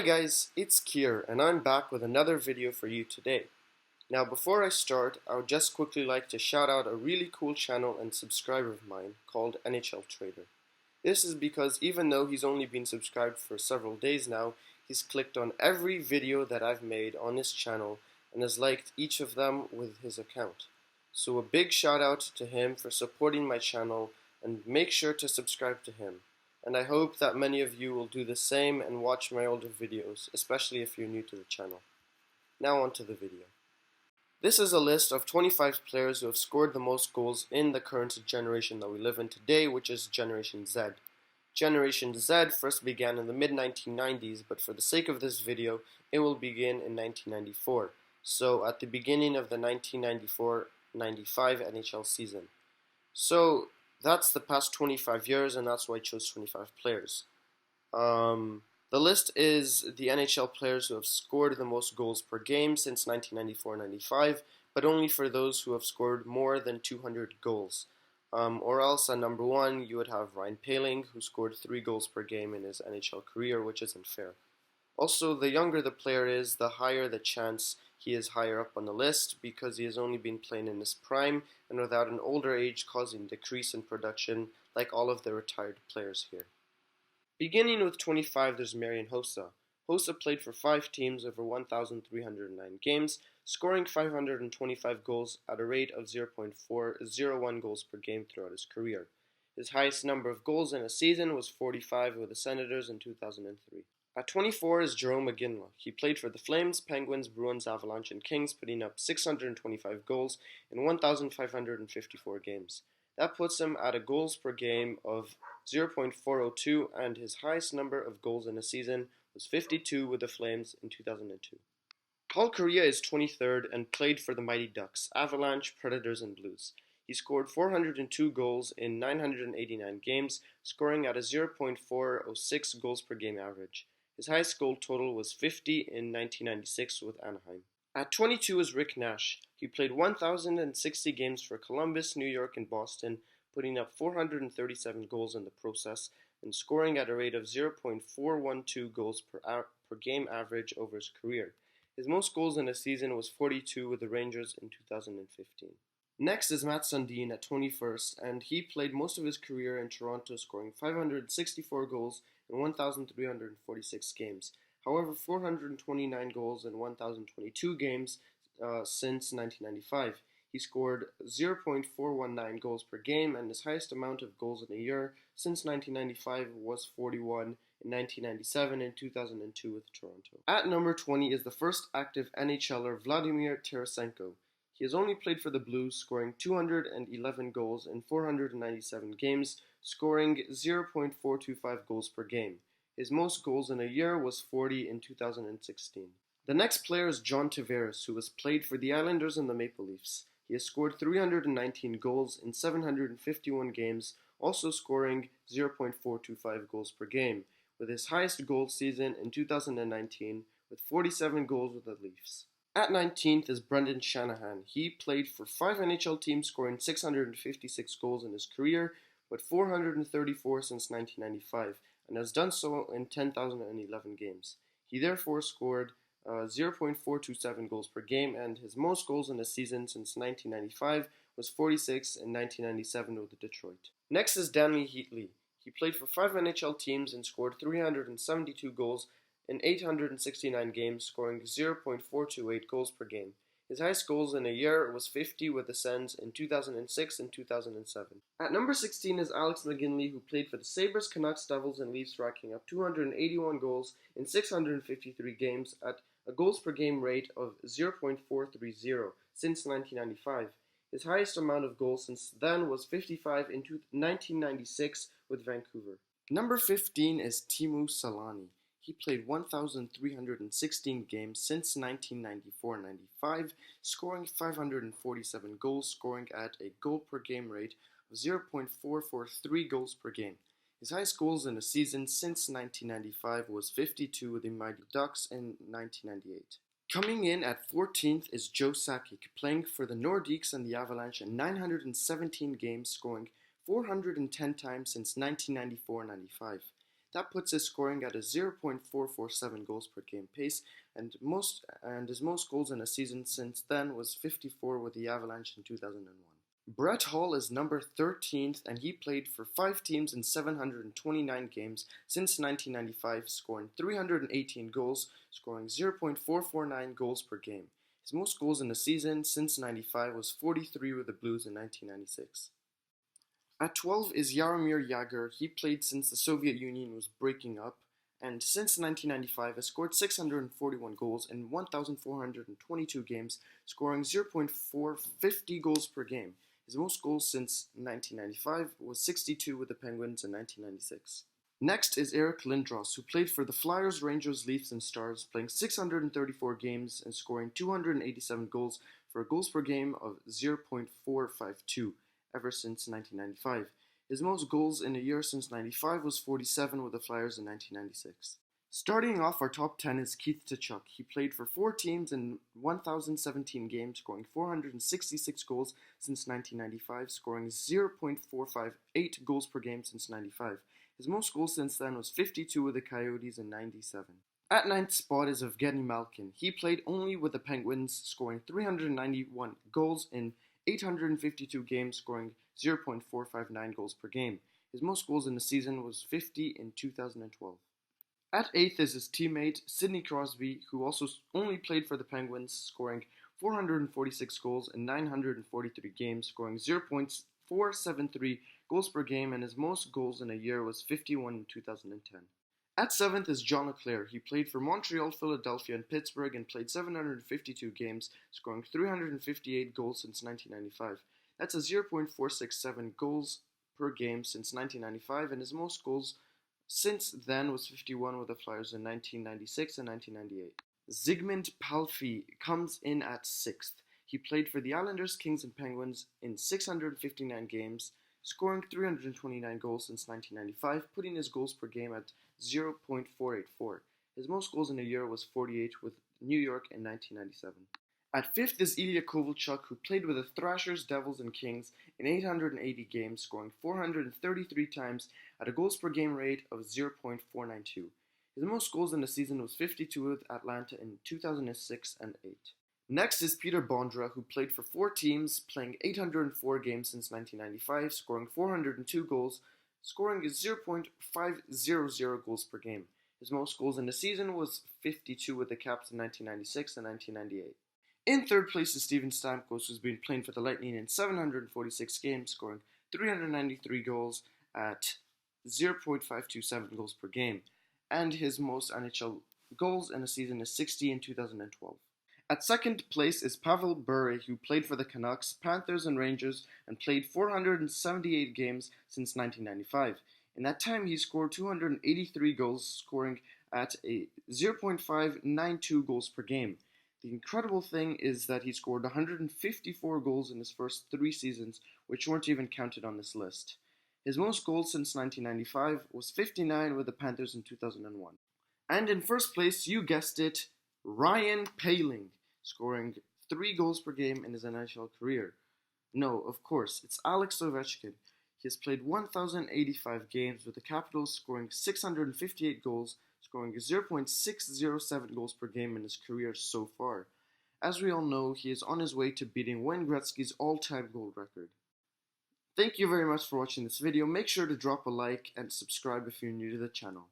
Hi guys, it's Kier and I'm back with another video for you today. Now before I start, I would just quickly like to shout out a really cool channel and subscriber of mine called NHL Trader. This is because even though he's only been subscribed for several days now, he's clicked on every video that I've made on this channel and has liked each of them with his account. So a big shout out to him for supporting my channel, and make sure to subscribe to him. And I hope that many of you will do the same and watch my older videos, especially if you're new to the channel. Now on to the video. This is a list of 25 players who have scored the most goals in the current generation that we live in today, which is Generation Z. Generation Z first began in the mid-1990s, but for the sake of this video, it will begin in 1994. So at the beginning of the 1994-95 NHL season. So that's the past 25 years, and that's why I chose 25 players. The list is the NHL players who have scored the most goals per game since 1994-95, but only for those who have scored more than 200 goals. Or else at number 1 you would have Ryan Poehling, who scored 3 goals per game in his NHL career, which isn't fair. Also, the younger the player is, the higher the chance he is higher up on the list, because he has only been playing in his prime and without an older age causing decrease in production like all of the retired players here. Beginning with 25, there's Marian Hossa. Hossa played for 5 teams over 1,309 games, scoring 525 goals at a rate of 0.401 goals per game throughout his career. His highest number of goals in a season was 45 with the Senators in 2003. At 24 is Jarome Iginla. He played for the Flames, Penguins, Bruins, Avalanche, and Kings, putting up 625 goals in 1,554 games. That puts him at a goals per game of 0.402, and his highest number of goals in a season was 52 with the Flames in 2002. Paul Kariya is 23rd and played for the Mighty Ducks, Avalanche, Predators, and Blues. He scored 402 goals in 989 games, scoring at a 0.406 goals per game average. His highest goal total was 50 in 1996 with Anaheim. At 22 is Rick Nash. He played 1,060 games for Columbus, New York, and Boston, putting up 437 goals in the process and scoring at a rate of 0.412 goals per game average over his career. His most goals in a season was 42 with the Rangers in 2015. Next is Matt Sundin at 21st, and he played most of his career in Toronto, scoring 564 goals in 1,346 games. However, 429 goals in 1,022 games since 1995. He scored 0.419 goals per game, and his highest amount of goals in a year since 1995 was 41 in 1997 and 2002 with Toronto. At number 20 is the first active NHLer Vladimir Tarasenko. He has only played for the Blues, scoring 211 goals in 497 games, scoring 0.425 goals per game. His most goals in a year was 40 in 2016. The next player is John Tavares, who has played for the Islanders and the Maple Leafs. He has scored 319 goals in 751 games, also scoring 0.425 goals per game, with his highest goal season in 2019 with 47 goals with the Leafs. At 19th is Brendan Shanahan. He played for 5 NHL teams, scoring 656 goals in his career, but 434 since 1995, and has done so in 10,011 games. He therefore scored 0.427 goals per game, and his most goals in a season since 1995 was 46 in 1997 with Detroit. Next is Danny Heatley. He played for 5 NHL teams and scored 372 goals in 869 games, scoring 0.428 goals per game. His highest goals in a year was 50 with the Sens in 2006 and 2007. At number 16 is Alex McGinley, who played for the Sabres, Canucks, Devils, and Leafs, racking up 281 goals in 653 games at a goals per game rate of 0.430 since 1995. His highest amount of goals since then was 55 in 1996 with Vancouver. Number 15 is Teemu Selanne. He played 1,316 games since 1994-95, scoring 547 goals, scoring at a goal per game rate of 0.443 goals per game. His highest goals in a season since 1995 was 52 with the Mighty Ducks in 1998. Coming in at 14th is Joe Sakic, playing for the Nordiques and the Avalanche in 917 games, scoring 410 times since 1994-95. That puts his scoring at a 0.447 goals per game pace, and his most goals in a season since then was 54 with the Avalanche in 2001. Brett Hull is number 13th, and he played for 5 teams in 729 games since 1995, scoring 318 goals, scoring 0.449 goals per game. His most goals in a season since 95 was 43 with the Blues in 1996. At 12 is Jaromir Jagr. He played since the Soviet Union was breaking up, and since 1995 has scored 641 goals in 1,422 games, scoring 0.450 goals per game. His most goals since 1995 was 62 with the Penguins in 1996. Next is Eric Lindros, who played for the Flyers, Rangers, Leafs, and Stars, playing 634 games and scoring 287 goals for a goals per game of 0.452 ever since 1995. His most goals in a year since 95 was 47 with the Flyers in 1996. Starting off our top 10 is Keith Tkachuk. He played for 4 teams in 1,017 games, scoring 466 goals since 1995, scoring 0.458 goals per game since 95. His most goals since then was 52 with the Coyotes in 97. At 9th spot is Evgeny Malkin. He played only with the Penguins, scoring 391 goals in 852 games, scoring 0.459 goals per game. His most goals in the season was 50 in 2012. At 8th is his teammate Sidney Crosby, who also only played for the Penguins, scoring 446 goals in 943 games, scoring 0.473 goals per game, and his most goals in a year was 51 in 2010. At 7th is John LeClair. He played for Montreal, Philadelphia, and Pittsburgh and played 752 games, scoring 358 goals since 1995. That's a 0.467 goals per game since 1995, and his most goals since then was 51 with the Flyers in 1996 and 1998. Zygmunt Palffy comes in at 6th. He played for the Islanders, Kings, and Penguins in 659 games, scoring 329 goals since 1995, putting his goals per game at 0.484. His most goals in a year was 48 with New York in 1997. At 5th is Ilya Kovalchuk, who played with the Thrashers, Devils, and Kings in 880 games, scoring 433 times at a goals per game rate of 0.492. His most goals in the season was 52 with Atlanta in 2006 and 8. Next is Peter Bondra, who played for 4 teams, playing 804 games since 1995, scoring 402 goals, scoring 0.500 goals per game. His most goals in the season was 52 with the Caps in 1996 and 1998. In 3rd place is Steven Stamkos, who's been playing for the Lightning in 746 games, scoring 393 goals at 0.527 goals per game, and his most NHL goals in a season is 60 in 2012. At 2nd place is Pavel Bure, who played for the Canucks, Panthers, and Rangers, and played 478 games since 1995. In that time, he scored 283 goals, scoring at a 0.592 goals per game. The incredible thing is that he scored 154 goals in his first 3 seasons, which weren't even counted on this list. His most goals since 1995 was 59 with the Panthers in 2001. And in 1st place, you guessed it, Ryan Poehling, scoring 3 goals per game in his NHL career. No, of course, it's Alex Ovechkin. He has played 1,085 games with the Capitals, scoring 658 goals, scoring 0.607 goals per game in his career so far. As we all know, he is on his way to beating Wayne Gretzky's all-time goal record. Thank you very much for watching this video. Make sure to drop a like and subscribe if you're new to the channel.